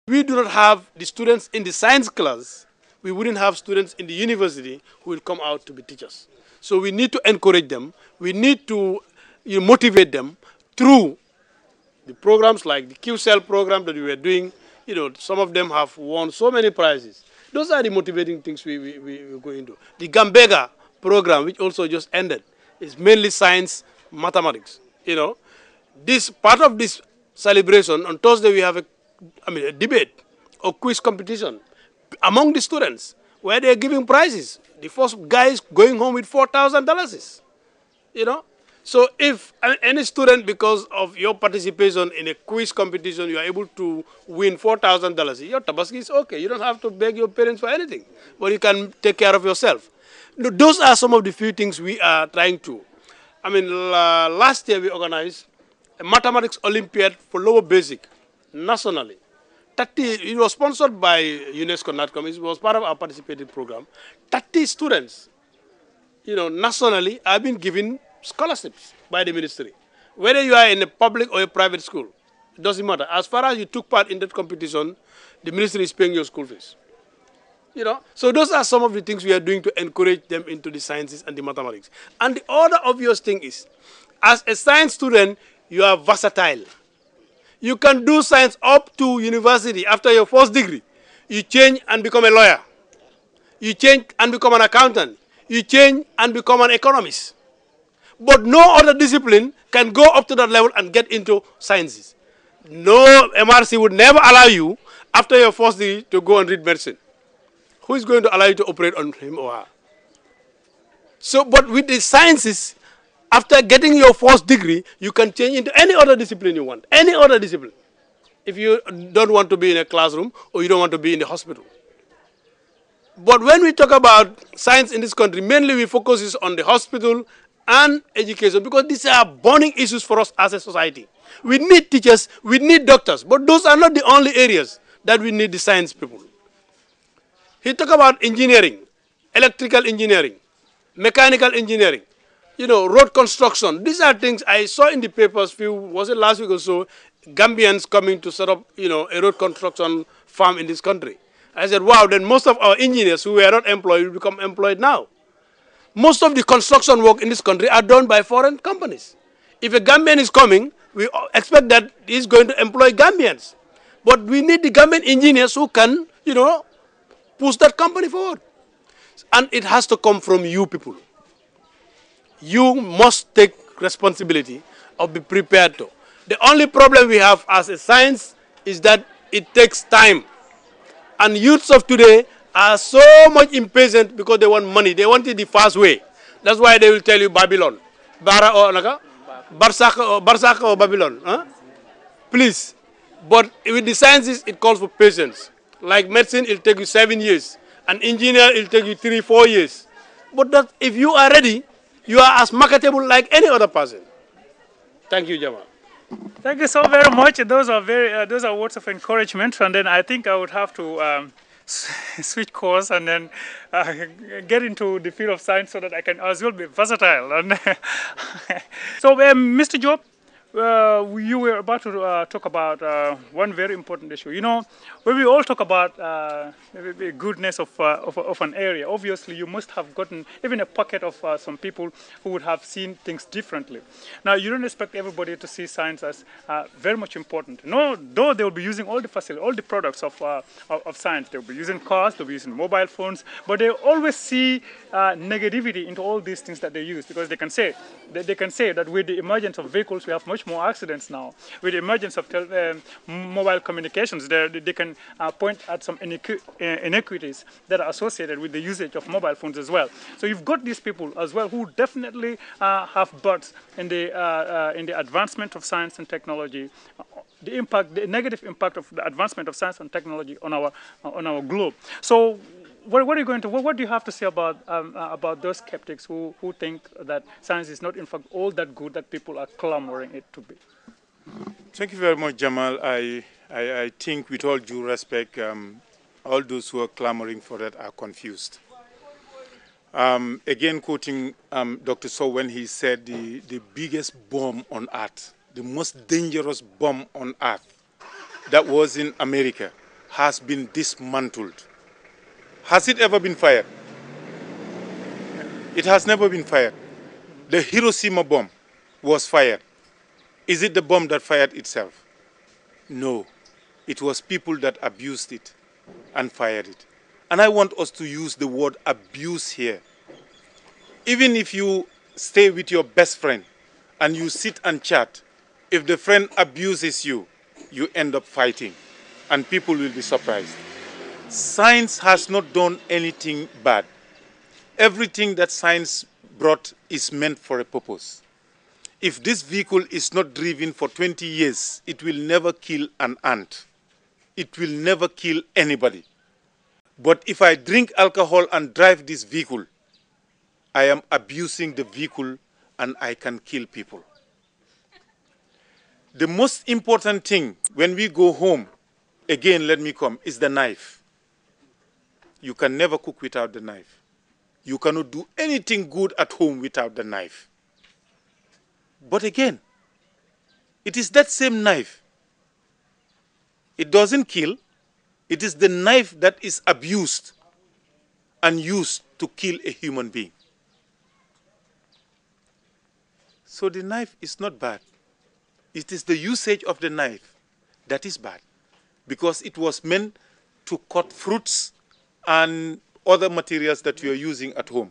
We do not have the students in the science class, we wouldn't have students in the university who will come out to be teachers. So we need to encourage them. We need to motivate them through the programs like the QCell program that we were doing. Some of them have won so many prizes. Those are the motivating things we go into. The Gambega program, which also just ended, is mainly science, mathematics. This part of this celebration on Thursday we have a debate or quiz competition among the students where they're giving prizes. The first guy is going home with $4,000. So if any student, because of your participation in a quiz competition, you are able to win $4,000, your tabaski is okay. You don't have to beg your parents for anything, but you can take care of yourself. Those are some of the few things we are trying to. Last year we organized a mathematics Olympiad for lower basic, nationally. It was sponsored by UNESCO NATCOM. It was part of our participating program. 30 students, nationally have been given scholarships by the ministry. Whether you are in a public or a private school, it doesn't matter. As far as you took part in that competition, the ministry is paying your school fees. So those are some of the things we are doing to encourage them into the sciences and the mathematics. And the other obvious thing is, as a science student, you are versatile. You can do science up to university after your first degree. You change and become a lawyer. You change and become an accountant. You change and become an economist. But no other discipline can go up to that level and get into sciences. No MRC would never allow you, after your first degree, to go and read medicine. Who is going to allow you to operate on him or her? So, but with the sciences, after getting your first degree, you can change into any other discipline you want. Any other discipline. If you don't want to be in a classroom or you don't want to be in the hospital. But when we talk about science in this country, mainly we focus on the hospital and education, because these are burning issues for us as a society. We need teachers, we need doctors, but those are not the only areas that we need the science people. He talked about engineering, electrical engineering, mechanical engineering, road construction. These are things I saw in the papers, was it last week or so, Gambians coming to set up, a road construction farm in this country. I said, wow, then most of our engineers who were not employed will become employed now. Most of the construction work in this country are done by foreign companies. If a Gambian is coming, we expect that he's going to employ Gambians. But we need the Gambian engineers who can, push that company forward. And it has to come from you people. You must take responsibility or be prepared to. The only problem we have as a science is that it takes time. And youths of today are so much impatient because they want money. They want it the fast way. That's why they will tell you Babylon. Barsaka or Babylon. Huh? Please. But with the sciences, it calls for patience. Like medicine, it'll take you 7 years. An engineer, it'll take you 3-4 years. But that, if you are ready, you are as marketable like any other person. Thank you, Jamal. Thank you so very much. Those are words of encouragement. And then I think I would have to switch course and then get into the field of science so that I can as well be versatile. And so, Mr. Job, you were about to talk about one very important issue. When we all talk about the goodness of an area, obviously you must have gotten even a pocket of some people who would have seen things differently. Now, you don't expect everybody to see science as very much important. No, though they will be using all the facilities, all the products of science. They'll be using cars, they'll be using mobile phones, but they always see negativity into all these things that they use, because they can say that with the emergence of vehicles, we have much more accidents now. With the emergence of mobile communications, they can point at some inequities that are associated with the usage of mobile phones as well. So you've got these people as well who definitely have butts in the advancement of science and technology, the negative impact of the advancement of science and technology on our globe. So what do you have to say about those skeptics who think that science is not in fact all that good that people are clamoring it to be? Thank you very much, Jamal. I think, with all due respect, all those who are clamoring for that are confused. Again, quoting Dr. Sow when he said the biggest bomb on earth, the most dangerous bomb on earth, that was in America. has been dismantled. Has it ever been fired? It has never been fired. The Hiroshima bomb was fired. Is it the bomb that fired itself? No. It was people that abused it and fired it. And I want us to use the word abuse here. Even if you stay with your best friend and you sit and chat, if the friend abuses you, you end up fighting and people will be surprised. Science has not done anything bad. Everything that science brought is meant for a purpose. If this vehicle is not driven for 20 years, it will never kill an ant. It will never kill anybody. But if I drink alcohol and drive this vehicle, I am abusing the vehicle and I can kill people. The most important thing when we go home, again, let me come, is the knife. You can never cook without the knife. You cannot do anything good at home without the knife. But again, it is that same knife. It doesn't kill. It is the knife that is abused and used to kill a human being. So the knife is not bad. It is the usage of the knife that is bad, because it was meant to cut fruits and other materials that you are using at home.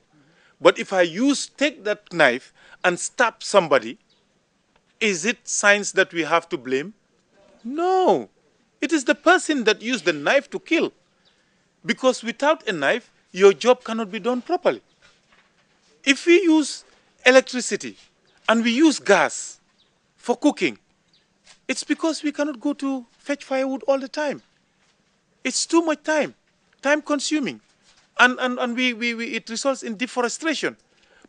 But if I take that knife and stab somebody, is it science that we have to blame? No. It is the person that used the knife to kill. Because without a knife, your job cannot be done properly. If we use electricity and we use gas for cooking, it's because we cannot go to fetch firewood all the time. It's too much time consuming. And it results in deforestation.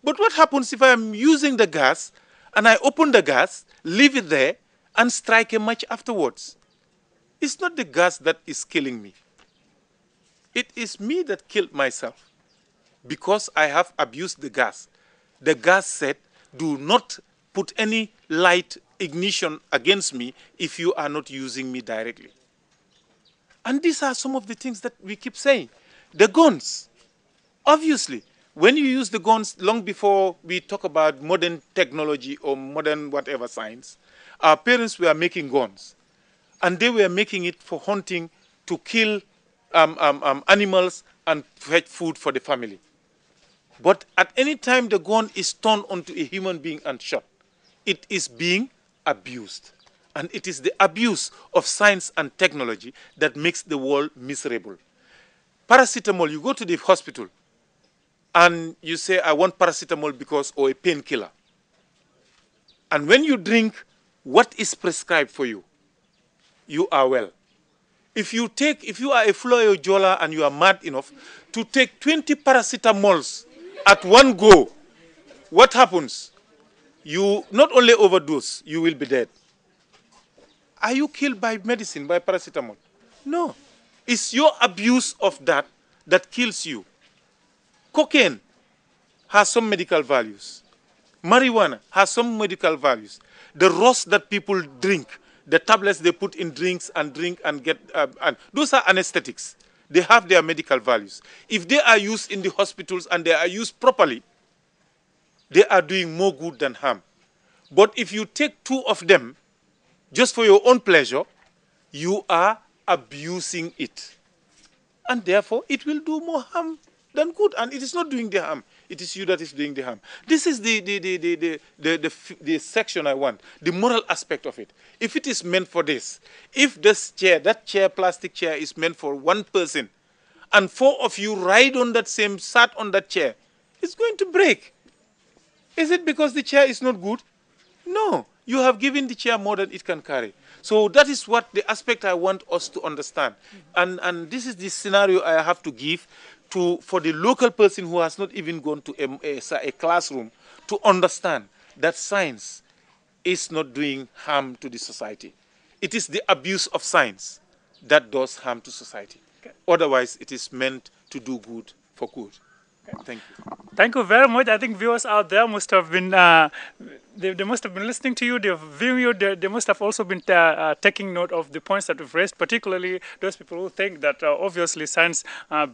But what happens if I am using the gas and I open the gas, leave it there, and strike a match afterwards? It's not the gas that is killing me. It is me that killed myself because I have abused the gas. The gas said, do not put any light ignition against me if you are not using me directly. And these are some of the things that we keep saying. The guns, obviously, when you use the guns long before we talk about modern technology or modern whatever science, our parents were making guns. And they were making it for hunting, to kill animals and fetch food for the family. But at any time the gun is turned onto a human being and shot, it is being abused. And it is the abuse of science and technology that makes the world miserable. Paracetamol, you go to the hospital and you say, I want paracetamol because, or a painkiller. And when you drink what is prescribed for you, you are well. If you are a Floyo Jola and you are mad enough to take 20 paracetamols at one go, what happens? You not only overdose, you will be dead. Are you killed by medicine, by paracetamol? No. It's your abuse of that that kills you. Cocaine has some medical values. Marijuana has some medical values. The rust that people drink, the tablets they put in drinks and drink and get, and those are anesthetics. They have their medical values. If they are used in the hospitals and they are used properly, they are doing more good than harm. But if you take 2 of them just for your own pleasure, you are abusing it. And therefore, it will do more harm than good. And it is not doing the harm. It is you that is doing the harm. This is the section I want, the moral aspect of it. If it is meant for this, if this chair, that chair, plastic chair, is meant for one person, and 4 of you ride on that same, sat on that chair, it's going to break. Is it because the chair is not good? No. You have given the chair more than it can carry. So that is what the aspect I want us to understand. And this is the scenario I have to give for the local person who has not even gone to a classroom to understand that science is not doing harm to the society. It is the abuse of science that does harm to society. Okay. Otherwise, it is meant to do good for good. Thank you. Thank you very much. I think viewers out there must have been they must have been listening to you. They've viewed you. They must have also been taking note of the points that we've raised, particularly those people who think that obviously science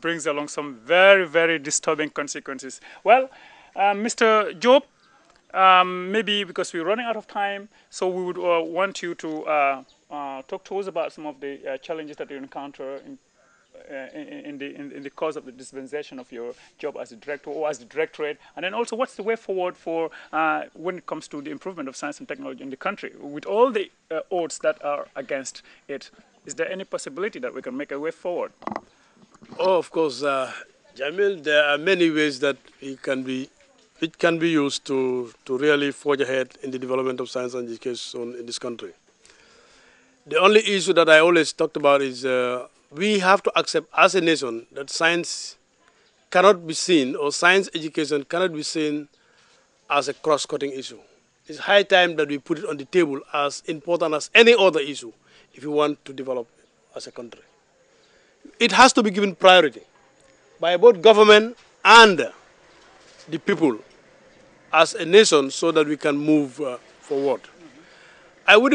brings along some very, very disturbing consequences. Well, Mr. Job, maybe because we're running out of time, so we would want you to talk to us about some of the challenges that you encounter in the course of the dispensation of your job as a director or as the directorate, and then also what's the way forward for when it comes to the improvement of science and technology in the country with all the odds that are against it. Is there any possibility that we can make a way forward? Oh, of course, Jamil, there are many ways that it can be used to really forge ahead in the development of science and education in this country. The only issue that I always talked about is we have to accept as a nation that science cannot be seen, or science education cannot be seen as a cross-cutting issue. It's high time that we put it on the table as important as any other issue if we want to develop as a country. It has to be given priority by both government and the people as a nation so that we can move forward. I would